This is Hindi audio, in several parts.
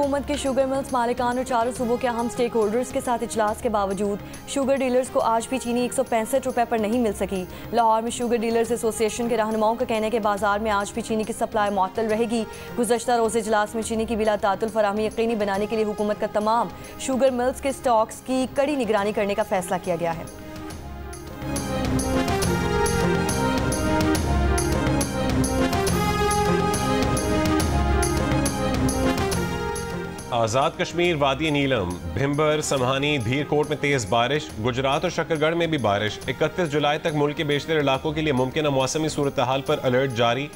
हुकूमत के शुगर मिल्स मालिकान और चारों सूबों के अहम स्टेक होल्डर्स के साथ इजलास के बावजूद शुगर डीलर्स को आज भी चीनी 165 रुपये पर नहीं मिल सकी। लाहौर में शुगर डीलर्स एसोसिएशन के रहनुमाओं का कहना है कि बाजार में आज भी चीनी की सप्लाई मुअत्तल रहेगी। गुज़श्ता रोज़ इजलास में चीनी की बिला तातुल फराहमी यकीनी बनाने के लिए हुकूमत का तमाम शुगर मिल्स के स्टॉक्स की कड़ी निगरानी करने का फैसला किया गया है। आज़ाद कश्मीर, वादी नीलम, भिम्बर, समहानी, धीरकोट में तेज़ बारिश। गुजरात और शकरगढ़ में भी बारिश। 31 जुलाई तक मुल्क के बेशतर इलाकों के लिए मुमकिन मौसमी सूरत हाल पर अलर्ट जारी।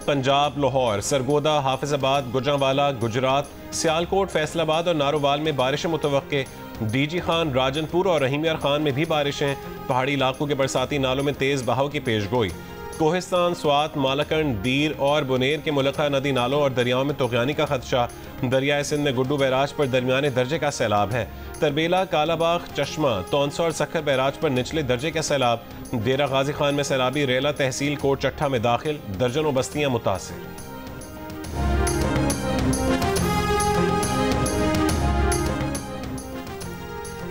पंजाब, लाहौर, सरगोदा, हाफिजाबाद, गुजरांवाला, गुजरात, सियालकोट, फैसलाबाद और नारोवाल में बारिशें मुतवक्के। डीजी खान, राजनपुर और रहीम यार खान में भी बारिशें। पहाड़ी इलाकों के बरसाती नालों में तेज़ बहाव की पेशगोई। कोहिस्तान, स्वात, मालाकंड, दीर और बुनेर के मुलक्का नदी नालों और दरियाओं में तूफ़ानी का खदशा। दरियाए सिंध में गुड्डू बैराज पर दरमियाने दर्जे का सैलाब है। तरबेला, कालाबाग, चश्मा, तौनसा और सखर बैराज पर निचले दर्जे का सैलाब। डेरा गाजी खान में सैलाबी रेला तहसील कोट चट्ठा में दाखिल। दर्जनों बस्तियां मुतासिर।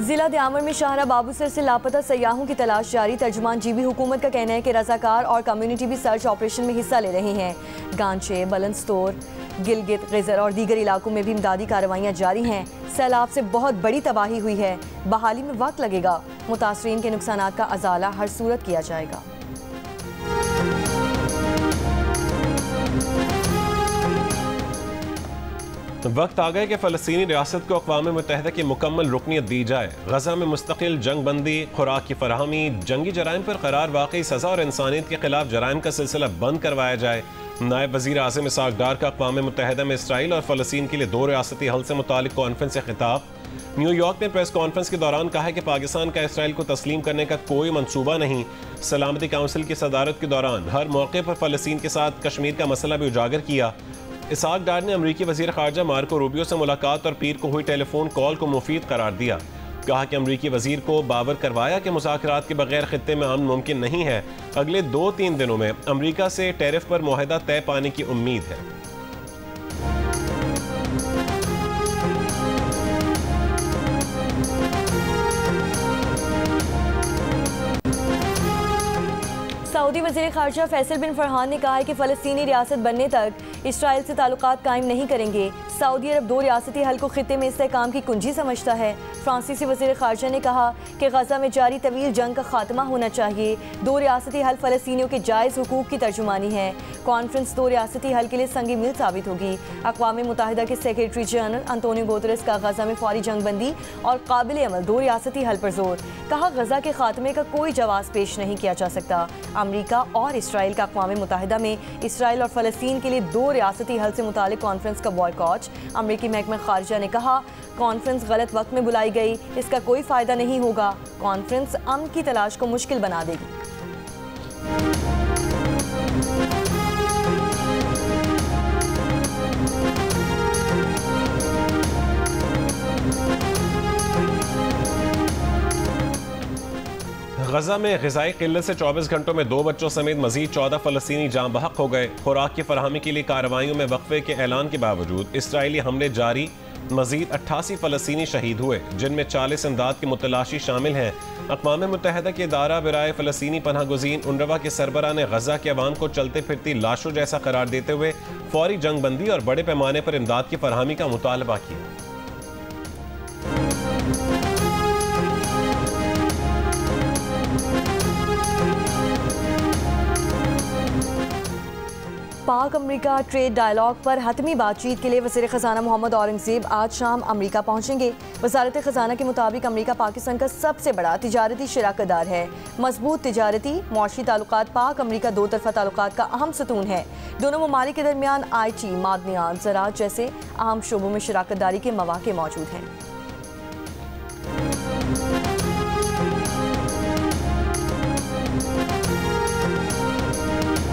जिला दियामर में शाहरा बाबूसर से लापता सयाहों की तलाश जारी। तर्जुमान जीबी हुकूमत का कहना है कि रजाकार और कम्युनिटी भी सर्च ऑपरेशन में हिस्सा ले रहे हैं। गांचे, बुलंदशोर, गिलगित, गजर और दीगर इलाकों में भी इमदादी कार्रवाइयाँ जारी हैं। सैलाब से बहुत बड़ी तबाही हुई है। बहाली में वक्त लगेगा। मुतासरीन के नुकसानात का अजाला हर सूरत किया जाएगा। वक्त आ गया कि फ़लस्तीनी रियासत को अक़वाम मुत्तहिदा की मुकम्मल रुकनियत दी जाए। गजा में मुस्तकिल जंग बंदी, खुराक की फराहमी, जंगी जराइम पर करार वाकई सज़ा और इंसानियत के खिलाफ जराइम का सिलसिला बंद करवाया जाए। नायब वज़ीर आज़म इसहाक़ डार का अक़वाम मुत्तहिदा में इसराइल और फ़लस्तीन के लिए 2 रियासती हल से मुतालिक कॉन्फ्रेंस से खिताब। न्यूयॉर्क में प्रेस कॉन्फ्रेंस के दौरान कहा है कि पाकिस्तान का इसराइल को तस्लीम करने का कोई मंसूबा नहीं। सलामती काउंसिल की सदारत के दौरान हर मौके पर फ़लस्तीन के साथ कश्मीर का मसला भी उजागर किया। इसहाक़ डार ने अमरीकी वज़ीर ख़ारजा मार्को रूबियो से मुलाकात और पीर को हुई टेलीफोन कॉल को मुफीद करार दिया। कहा कि अमरीकी वज़ीर को बावर करवाया कि मुज़ाकरात के बगैर खित्ते में अमन मुमकिन नहीं है। अगले 2-3 दिनों में अमरीका से टैरिफ पर मुआहदा तय पाने की उम्मीद है। सऊदी वज़ीर ख़ारजा फैसल बिन फरहान ने कहा है कि फ़लस्तीनी रियासत बनने तक इसराइल से ताल्लुकात कायम नहीं करेंगे। सऊदी अरब 2 रियासती हल को खित्ते में इस्तेहकाम की कुंजी समझता है। फ्रांसीसी वज़ीर ख़ारजा ने कहा कि गजा में जारी तवील जंग का खात्मा होना चाहिए। 2 रियासती हल फ़लस्तीनियों के जायज़ हुकूक की तर्जुमानी है। कॉन्फ्रेंस 2 रियासती हल के लिए संगी मील साबित होगी। अक़वाम मुत्तहिदा के सेक्रेटरी जनरल अंतोनियो गुतेरेस का गजा में फौरी जंग बंदी और काबिल अमल 2 रियासती हल पर जोर। कहा गजा के खात्मे का कोई जवाब पेश नहीं किया जा सकता। अमरीका और इसराइल का अक़वाम मुत्तहिदा में इसराइल और फ़लस्तीन के लिए 2 रियासती हल से मुतालिक कॉन्फ्रेंस का बॉयकॉट। अमरीकी महकमा ख़ारजा ने कहा कॉन्फ्रेंस गलत वक्त में बुलाई गई, इसका कोई फ़ायदा नहीं होगा। कॉन्फ्रेंस अमन की तलाश को मुश्किल बना देगी। गजा में ग़िज़ाई क़िल्लत से 24 घंटों में 2 बच्चों समेत मज़ीद 14 फ़लस्तीनी जाँ बहक हो गए। खुराक की फराहमी के लिए कार्रवाइयों में वक्फे के ऐलान के बावजूद इसराइली हमले जारी। मज़ीद 88 फ़लस्तीनी शहीद हुए, जिनमें 40 इमदाद के मुतलाशी शामिल हैं। अक़वाम मुत्तहिदा के इदारा बराए फ़लस्तीनी पनाह गुज़ीन उनरवा के सरबराह ने गजा के अवाम को चलते फिरती लाशों जैसा करार देते हुए फौरी जंग बंदी और बड़े पैमाने पर इमदाद की फराहमी का मुतालबा किया। पाक अमरीका ट्रेड डायलॉग पर हतमी बातचीत के लिए वज़ीर ख़ज़ाना मोहम्मद औरंगज़ेब आज शाम अमरीका पहुँचेंगे। वज़ारत ख़ज़ाना के मुताबिक अमरीका पाकिस्तान का सबसे बड़ा तिजारती शराकतदार है। मजबूत तिजारती मौशी ताल्लुकात पाक अमरीका 2 तरफ़ा ताल्लुकात का अहम सतून है। दोनों ममालिक के दरमियान IT, मादनियात, ज़राअत जैसे अहम शोबों में शराकतदारी के मौक़े मौजूद हैं।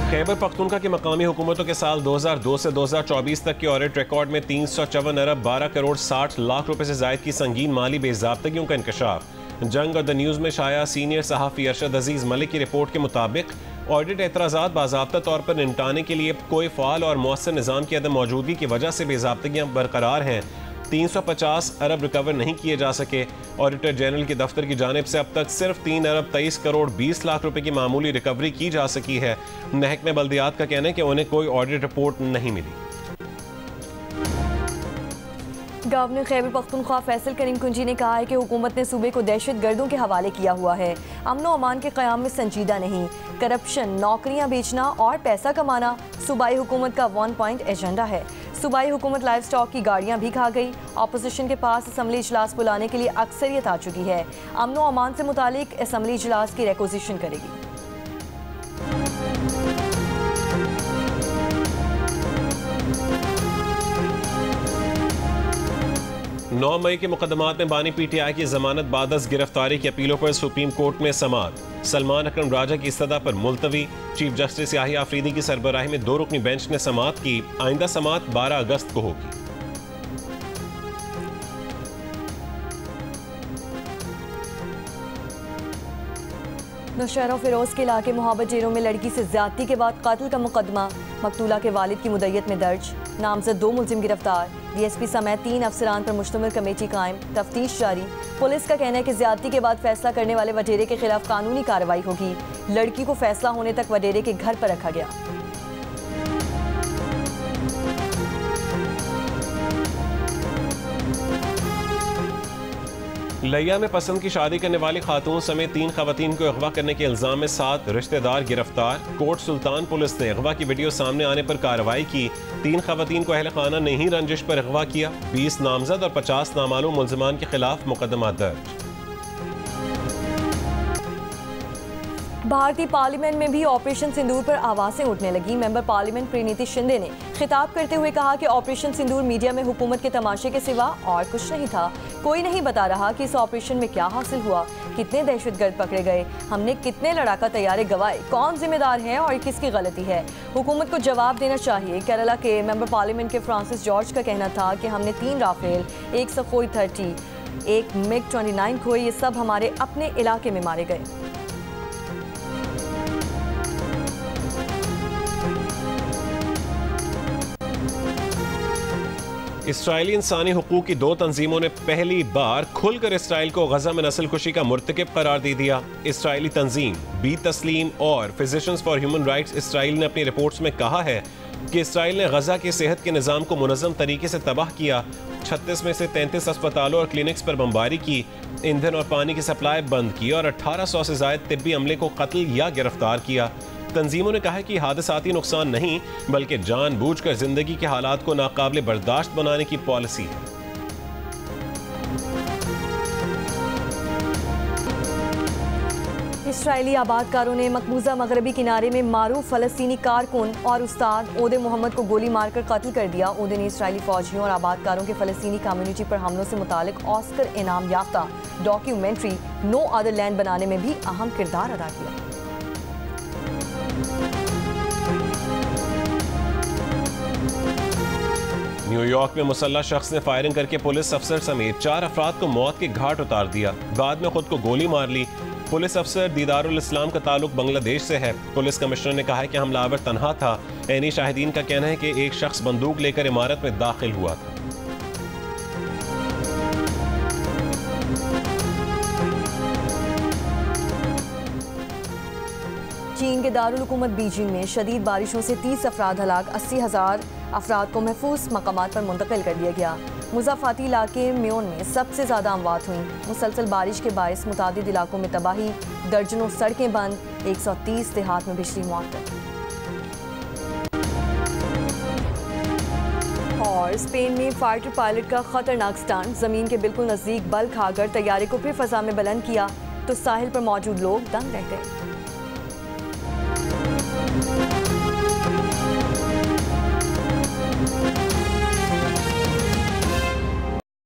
खैबर पख्तूनख्वा की मकामी हुकूमतों के साल 2002 से 2024 तक के ऑडिट रिकॉर्ड में 354 अरब 12 करोड़ 60 लाख रुपए से ज़ायद की संगीन माली बेज़ाब्तगियों का इंकशाफ। जंग और द न्यूज़ में शाया सीनियर सहाफ़ी अरशद अजीज़ मलिक की रिपोर्ट के मुताबिक ऑडिट एतराज़ात बाज़ाब्ता तौर पर निपटाने के लिए कोई फ़ाल और मौसर निज़ाम की अदम मौजूदगी की वजह से बेज़ाब्तगियाँ बरकरार हैं। 350 अरब रिकवर नहीं किए जा सके। ऑडिटर जनरल के दफ्तर की जानिब से अब तक सिर्फ 3 अरब 23 करोड़ 20 लाख रुपए की मामूली रिकवरी की जा सकी है। महकमे बल्दियात का कहना है कि उन्हें कोई ऑडिट रिपोर्ट नहीं मिली। गवर्नर खैबर पख्तूनख्वा फैसल करीम कुंजी ने कहा है कि हुकूमत ने सूबे को दहशत गर्दों के हवाले किया हुआ है। अमन व अमान के क़याम में संजीदा नहीं, करप्शन, नौकरियां बेचना और पैसा कमाना सूबाई हुकूमत का 1 पॉइंट एजेंडा है। सूबाई हुकूमत लाइव स्टॉक की गाड़ियां भी खा गई। अपोजिशन के पास असम्बली इजलास बुलाने के लिए अक्सरियत आ चुकी है। अमन व अमान से मुतालिक असम्बली इजलास की रिक्वेजिशन करेगी। 9 मई के मुकदमात में बानी PTI की जमानत बादस गिरफ्तारी की अपीलों पर सुप्रीम कोर्ट में समाअत। सलमान अकरम राजा की इस्तदा पर मुलतवी। चीफ जस्टिस याहिया आफरीदी की सरबराही में 2 रुकनी बेंच ने समाअत की। आइंदा समाअत 12 अगस्त को होगी। नौशहरा फिरोज के इलाके मोहब्बत जेरों में लड़की से ज्यादती के बाद कातिल का मुकदमा मकतूला के वालिद की मुद्दत में दर्ज। नामजद 2 मुलजिम गिरफ्तार। DSP समेत 3 अफसरान पर मुश्तमिल कमेटी कायम, तफ्तीश जारी। पुलिस का कहना है कि ज्यादती के बाद फैसला करने वाले वडेरे के खिलाफ कानूनी कार्रवाई होगी। लड़की को फैसला होने तक वडेरे के घर पर रखा गया। लिया में पसंद की शादी करने वाली खातून समेत 3 खवातीन को अगवा करने के इल्जाम में 7 रिश्तेदार गिरफ्तार। कोट सुल्तान पुलिस ने अगवा की वीडियो सामने आने पर कार्रवाई की। 3 खवातीन को अहल खाना ने ही रंजिश पर अगवा किया। 20 नामजद और 50 नामालूम मुल्जिमान के खिलाफ मुकदमा दर्ज। भारतीय पार्लियामेंट में भी ऑपरेशन सिंदूर पर आवाजें उठने लगी। मेंबर पार्लियामेंट प्रीनीति शिंदे ने खिताब करते हुए कहा कि ऑपरेशन सिंदूर मीडिया में हुकूमत के तमाशे के सिवा और कुछ नहीं था। कोई नहीं बता रहा कि इस ऑपरेशन में क्या हासिल हुआ, कितने दहशतगर्द पकड़े गए, हमने कितने लड़ाका तैयारे गवाए, कौन जिम्मेदार है और किसकी गलती है। हुकूमत को जवाब देना चाहिए। केरला के मेंबर पार्लियामेंट के फ्रांसिस जॉर्ज का कहना था कि हमने 3 राफेल, 1 सखोई 30, 1 MiG-29 खोए, ये सब हमारे अपने इलाके में मारे गए। इसराइली इंसानी हुकूक की 2 तंजीमों ने पहली बार खुलकर इसराइल को गजा में नस्ल कुशी का मुर्तकिब करार दे दिया। इसराइली तंजीम बी तस्लीम और physicians for human rights Israel ने अपनी रिपोर्ट्स में कहा है कि इसराइल ने गजा के सेहत के निज़ाम को मुनज़्ज़म तरीके से तबाह किया। 36 में से 33 अस्पतालों और क्लिनिक्स पर बमबारी की, ईंधन और पानी की सप्लाई बंद की और 1800 से ज़ायद तिब्बी अमले को कत्ल या गिरफ्तार किया। तंजीमों ने कहा है कि हादसाती नुकसान नहीं बल्कि जानबूझकर जिंदगी के हालात को नाकाबिले बर्दाश्त बनाने की पॉलिसी है। इसराइली आबादकारों ने मकबूजा मगरबी किनारे में मारूफ फ़लस्तीनी कारकुन और उस्ताद ओदे मोहम्मद को गोली मारकर कत्ल कर दिया। ओदे ने इसराइली फौजियों और आबादकारों के फ़लस्तीनी कम्युनिटी पर हमलों से मुतालिक ऑस्कर इनाम याफ्ता डॉक्यूमेंट्री नो अदर लैंड बनाने में भी अहम किरदार अदा किया। न्यूयॉर्क में मुसल्लह शख्स ने फायरिंग करके पुलिस अफसर समेत 4 अफराद को मौत के घाट उतार दिया। बाद में खुद को गोली मार ली। पुलिस अफसर दीदारुल इस्लाम का ताल्लुक बांग्लादेश से है। पुलिस कमिश्नर ने कहा है कि हमलावर तन्हा था। ऐनी शाहिदीन का कहना है कि एक शख्स बंदूक लेकर इमारत में दाखिल हुआ था। चीन के दारुल हुकूमत बीजिंग में शदीद बारिशों से 30 अफराद हलाक, 80,000 अफराद को महफूज मकामात पर मुंतकिल कर दिया गया। मुज़ाफ़ाती इलाके म्योन में सबसे ज़्यादा अमवात हुई। मुसलसल बारिश के बायस मुतादिद इलाकों में तबाही, दर्जनों सड़कें बंद, 130 देहात में बिजली मुअत्तल। और स्पेन में फाइटर पायलट का खतरनाक स्टंट, ज़मीन के बिल्कुल नज़दीक बल खाकर तैयारे को फिर फ़ज़ा में बुलंद किया तो साहिल पर मौजूद लोग दंग रह गए।